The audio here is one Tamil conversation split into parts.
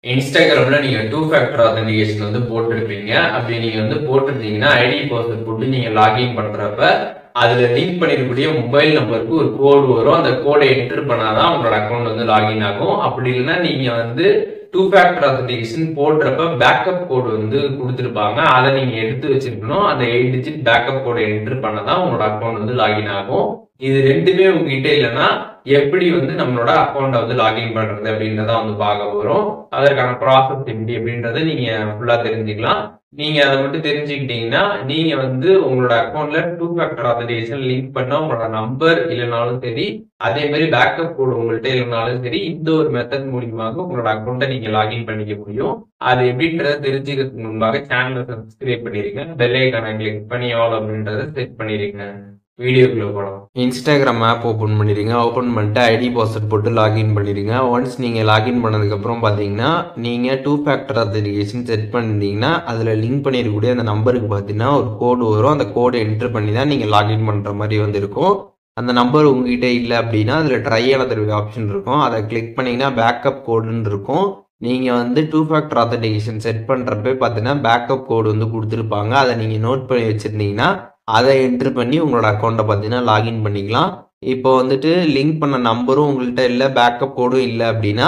இன்ஸ்டாகிராம்ல நீங்க 2 ஃபேக்டர் ஆத்தென்டிகேஷன் வந்து போட்டிருப்பீங்க. அப்படி நீங்க வந்து போட்டிருந்தீங்கன்னா, ஐடி பாஸ்வேர்ட் போட்டு நீங்க லாகின் பண்றப்ப, அதுல லிங்க் பண்ணிருக்கக்கூடிய மொபைல் நம்பருக்கு ஒரு கோடு வரும். அந்த கோடை என்டர் பண்ணாதான் உங்களோட அக்கௌண்ட் வந்து லாகின் ஆகும். அப்படி இல்லைன்னா நீங்க வந்து 2 ஃபேக்டர் ஆத்தென்டிகேஷன் போடுறப்ப பேக்கப் கோடு வந்து கொடுத்துருப்பாங்க. அதை நீங்க எடுத்து வச்சிருக்கணும். அந்த 8 டிஜிட் பேக்கப் கோடை என்டர் பண்ணாதான் உங்களோட அக்கௌண்ட் வந்து லாகின் ஆகும். இது ரெண்டுமே உங்ககிட்ட இல்லைன்னா எப்படி வந்து நம்மளோட அக்கௌண்ட்டை வந்து லாகின் பண்றது அப்படின்றத வந்து பார்க்க போறோம். அதற்கான ப்ராசஸ் எப்படி அப்படின்றத நீங்க ஃபுல்லா தெரிஞ்சுக்கலாம். நீங்க அதை மட்டும் தெரிஞ்சுக்கிட்டீங்கன்னா நீங்க வந்து உங்களோட அக்கௌண்ட்ல 2 ஃபேக்டர் ஆத்தென்டிகேஷன் லிங்க் பண்ண உங்களோட நம்பர் இல்லைனாலும் சரி, அதே மாதிரி பேக்கப் கோடு உங்கள்கிட்ட இல்லைனாலும் சரி, இந்த ஒரு மெத்தட் மூலியமாக உங்களோட அக்கௌண்ட்டை நீங்க லாகின் பண்ணிக்க முடியும். அது எப்படின்றத தெரிஞ்சுக்கிறதுக்கு முன்பாக சேனலை சப்ஸ்கிரைப் பண்ணிருக்கேன், பெல் ஐக்கானை கிளிக் பண்ணி ஆல் அப்படின்றத செட் பண்ணிருக்கேன். வீடியோக்குள்ள போகலாம். இன்ஸ்டாகிராம் ஆப் ஓப்பன் பண்ணிடுங்க. ஓப்பன் பண்ணிட்டு ஐடி பாஸ்வேர்ட் போட்டு லாகின் பண்ணிடுங்க. ஒன்ஸ் நீங்கள் லாகின் பண்ணதுக்கப்புறம் பார்த்தீங்கன்னா நீங்கள் 2 ஃபேக்டர் ஆத்தென்டிகேஷன் செட் பண்ணிட்டீங்கன்னா அதில் லிங்க் பண்ணியிருக்கக்கூடிய அந்த நம்பருக்கு பார்த்தீங்கன்னா ஒரு கோடு வரும். அந்த கோடை என்டர் பண்ணி தான் நீங்கள் லாகின் பண்ணுற மாதிரி வந்து இருக்கும். அந்த நம்பர் உங்ககிட்ட இல்லை அப்படின்னா அதில் ட்ரை another ஆப்ஷன் இருக்கும். அதை கிளிக் பண்ணிங்கன்னா பேக்கப் கோடுன்னு இருக்கும். நீங்கள் வந்து 2 ஃபேக்டர் ஆத்தென்டிகேஷன் செட் பண்ணுறப்ப பார்த்தீங்கன்னா பேக்கப் கோடு வந்து கொடுத்துருப்பாங்க. அதை நீங்கள் நோட் பண்ணி வச்சுருந்தீங்கன்னா அதை என்ட்ரு பண்ணி உங்களோட அக்கௌண்ட்டை பார்த்தீங்கன்னா லாகின் பண்ணிக்கலாம். இப்போ வந்துட்டு லிங்க் பண்ண நம்பரும் உங்கள்கிட்ட இல்லை, பேக்கப் கோடும் இல்லை அப்படின்னா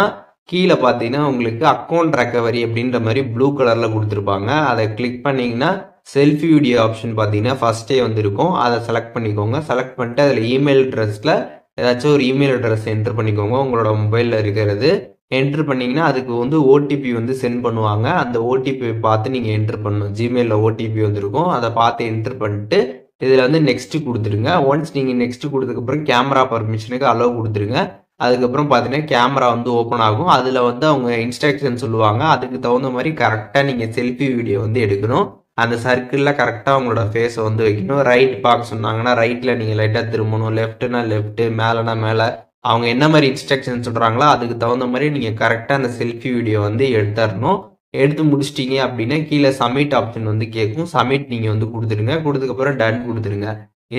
கீழே பார்த்தீங்கன்னா உங்களுக்கு அக்கௌண்ட் ரெக்கவரி அப்படின்ற மாதிரி ப்ளூ கலரில் கொடுத்துருப்பாங்க. அதை கிளிக் பண்ணிங்கன்னா செல்ஃபி வீடியோ ஆப்ஷன் பார்த்தீங்கன்னா ஃபஸ்ட்டே வந்துருக்கும். அதை செலக்ட் பண்ணிக்கோங்க. செலக்ட் பண்ணிட்டு அதில் இமெயில் அட்ரஸில் ஏதாச்சும் ஒரு இமெயில் அட்ரஸ் என்ட்ரு பண்ணிக்கோங்க. உங்களோட மொபைலில் இருக்கிறது என்ட்ரு பண்ணிங்கன்னா அதுக்கு வந்து ஓடிபி வந்து சென்ட் பண்ணுவாங்க. அந்த ஓடிபி பார்த்து நீங்கள் என்ட்ரு பண்ணணும். ஜிமெயிலில் ஓடிபி வந்துருக்கும். அதை பார்த்து என்ட்ரு பண்ணிட்டு இதில் வந்து நெக்ஸ்ட்டு கொடுத்துருங்க. ஒன்ஸ் நீங்கள் நெக்ஸ்ட்டு கொடுத்ததுக்கப்புறம் கேமரா பர்மிஷனுக்கு அலோவ் கொடுத்துருங்க. அதுக்கப்புறம் பார்த்தீங்கன்னா கேமரா வந்து ஓப்பன் ஆகும். அதில் வந்து அவங்க இன்ஸ்ட்ரக்ஷன் சொல்லுவாங்க. அதுக்கு தகுந்த மாதிரி கரெக்டாக நீங்கள் செல்ஃபி வீடியோ வந்து எடுக்கணும். அந்த சர்க்கிளில் கரெக்டாக உங்களோட ஃபேஸை வந்து வைக்கணும். ரைட் பார்க்க சொன்னாங்கன்னா ரைட்டில் நீங்கள் லைட்டாக திரும்பணும். லெஃப்ட்டுனா லெஃப்ட்டு, மேலேனா மேலே, அவங்க என்ன மாதிரி இன்ஸ்ட்ரக்ஷன் சொல்கிறாங்களோ அதுக்கு தகுந்த மாதிரி நீங்கள் கரெக்டாக அந்த செல்ஃபி வீடியோ வந்து எடுத்துடணும். எடுத்து முடிச்சிட்டிங்க அப்படின்னா கீழே சப்மிட் ஆப்ஷன் வந்து கேட்கும். சப்மிட் நீங்கள் வந்து கொடுத்துருங்க. கொடுத்ததுக்கப்புறம் டன் கொடுத்துருங்க.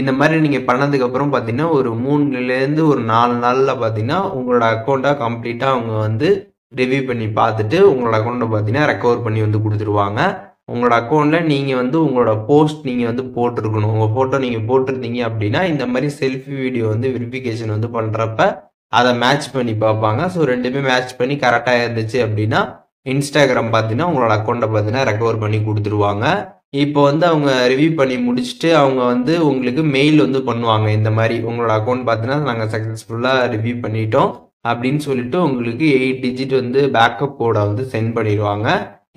இந்த மாதிரி நீங்கள் பண்ணதுக்கப்புறம் பார்த்தீங்கன்னா ஒரு 3லேருந்து ஒரு 4 நாளில் பார்த்தீங்கன்னா உங்களோட அக்கௌண்ட்டாக கம்ப்ளீட்டாக அவங்க வந்து ரிவ்யூ பண்ணி பார்த்துட்டு உங்களோட அக்கௌண்ட்டை பார்த்தீங்கன்னா ரெக்கவர் பண்ணி வந்து கொடுத்துருவாங்க. உங்களோட அக்கௌண்ட்டில் நீங்கள் வந்து உங்களோட போஸ்ட் நீங்கள் வந்து போட்டிருக்கணும். உங்கள் ஃபோட்டோ நீங்கள் போட்டிருந்தீங்க அப்படின்னா இந்த மாதிரி செல்ஃபி வீடியோ வந்து வெரிஃபிகேஷன் வந்து பண்ணுறப்ப அதை மேட்ச் பண்ணி பார்ப்பாங்க. ஸோ ரெண்டுமே மேட்ச் பண்ணி கரெக்டாக இருந்துச்சு அப்படின்னா இன்ஸ்டாகிராம் பார்த்தீங்கன்னா உங்களோட அக்கௌண்ட்டை பார்த்தீங்கன்னா ரெக்கவர் பண்ணி கொடுத்துருவாங்க. இப்போ வந்து அவங்க ரிவ்யூ பண்ணி முடிச்சுட்டு அவங்க வந்து உங்களுக்கு மெயில் வந்து பண்ணுவாங்க. இந்த மாதிரி உங்களோட அக்கௌண்ட் பார்த்தீங்கன்னா நாங்கள் சக்ஸஸ்ஃபுல்லாக ரிவ்யூ பண்ணிட்டோம் அப்படின்னு சொல்லிட்டு உங்களுக்கு 8 டிஜிட் வந்து பேக்கப் கோடை வந்து சென்ட் பண்ணிடுவாங்க.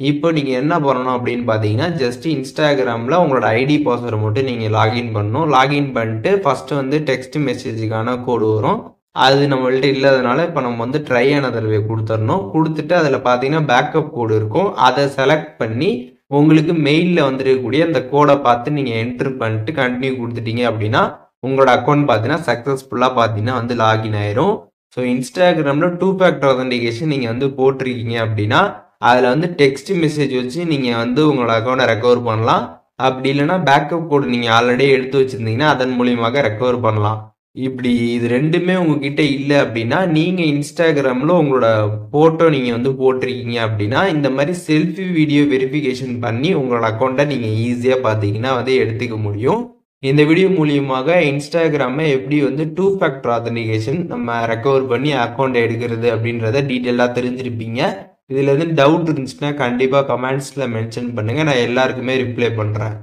இப்போ நீங்கள் என்ன பண்ணணும் அப்படின்னு பார்த்தீங்கன்னா ஜஸ்ட் இன்ஸ்டாகிராமில் உங்களோட ஐடி பாஸ்வேர்டை மட்டும் நீங்கள் லாகின் பண்ணணும். லாகின் பண்ணிட்டு ஃபஸ்ட்டு வந்து டெக்ஸ்ட் மெசேஜுக்கான கோடு வரும். அது நம்மள்ட்ட இல்லாதனால இப்போ நம்ம வந்து ட்ரை another கொடுத்துடணும். கொடுத்துட்டு அதில் பார்த்தீங்கன்னா பேக்கப் கோடு இருக்கும். அதை செலக்ட் பண்ணி உங்களுக்கு மெயிலில் வந்துருக்கக்கூடிய அந்த கோடை பார்த்து நீங்கள் என்ட்ரு பண்ணிட்டு கண்டினியூ கொடுத்துட்டீங்க அப்படின்னா உங்களோட அக்கௌண்ட் பார்த்தீங்கன்னா சக்ஸஸ்ஃபுல்லாக பார்த்தீங்கன்னா வந்து லாகின் ஆயிரும். ஸோ இன்ஸ்டாகிராமில் 2 ஃபேக்டர் ஆத்தென்டிகேஷன் நீங்கள் வந்து போட்டிருக்கீங்க அப்படின்னா அதில் வந்து டெக்ஸ்ட் மெசேஜ் வச்சு நீங்கள் வந்து உங்களோட அக்கௌண்ட்டை ரெக்கவர் பண்ணலாம். அப்படி இல்லைன்னா பேக்கப் கோடு நீங்கள் ஆல்ரெடி எடுத்து வச்சுருந்தீங்கன்னா அதன் மூலியமாக ரெக்கவர் பண்ணலாம். இப்படி இது ரெண்டுமே உங்ககிட்ட இல்லை அப்படின்னா நீங்கள் இன்ஸ்டாகிராமில் உங்களோட ஃபோட்டோ நீங்கள் வந்து போட்டிருக்கீங்க அப்படின்னா இந்த மாதிரி செல்ஃபி வீடியோ வெரிஃபிகேஷன் பண்ணி உங்களோட அக்கௌண்ட்டை நீங்கள் ஈஸியாக பார்த்தீங்கன்னா வந்து எடுத்துக்க முடியும். இந்த வீடியோ மூலியமாக இன்ஸ்டாகிராமை எப்படி வந்து 2 ஃபேக்டர் ஆத்தென்டிகேஷன் நம்ம ரெக்கவர் பண்ணி அக்கௌண்ட் எடுக்கிறது அப்படின்றத டீட்டெயிலாக தெரிஞ்சிருப்பீங்க. இதில் எதுவும் டவுட் இருந்துச்சுன்னா கண்டிப்பாக கமெண்ட்ஸில் மென்ஷன் பண்ணுங்கள். நான் எல்லாருக்குமே ரிப்ளை பண்ணுறேன்.